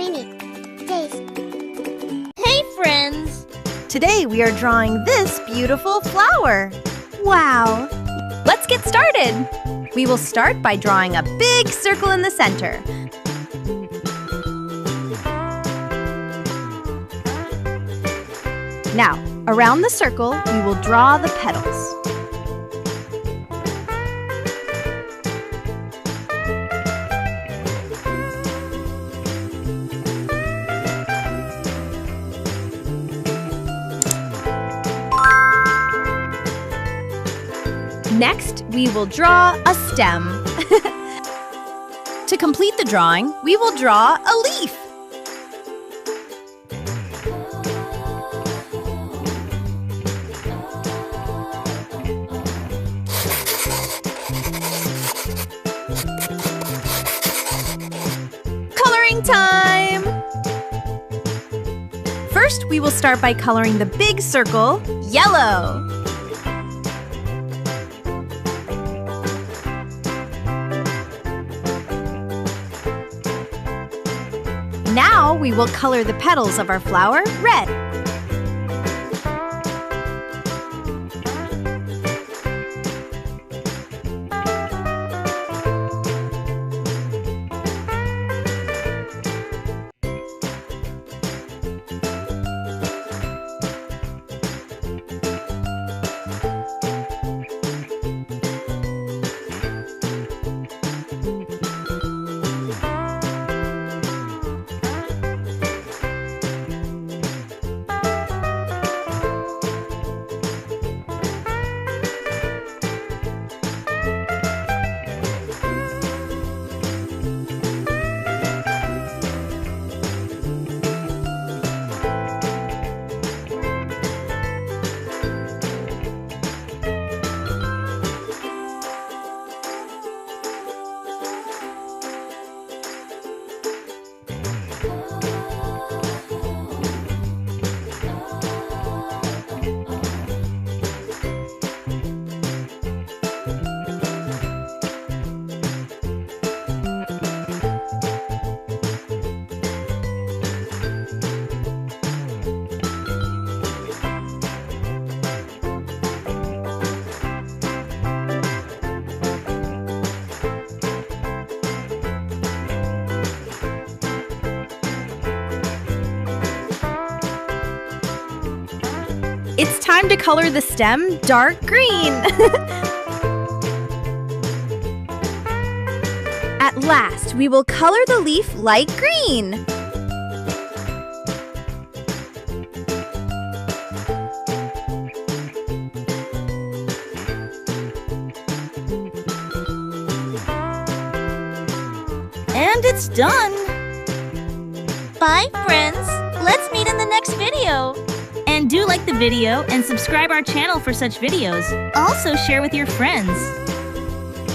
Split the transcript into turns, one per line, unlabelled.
Dreamy. Taste. Hey friends!
Today we are drawing this beautiful flower. Wow! Let's get started! We will start by drawing a big circle in the center. Now, around the circle, we will draw the petals. Next, we will draw a stem. To complete the drawing, we will draw a leaf. Coloring time! First, we will start by coloring the big circle yellow. Now we will color the petals of our flower red. It's time to color the stem dark green. At last, we will color the leaf light green.
And it's done! Bye, friends! Let's meet in the next video! And do like the video and subscribe our channel for such videos. Also share with your friends.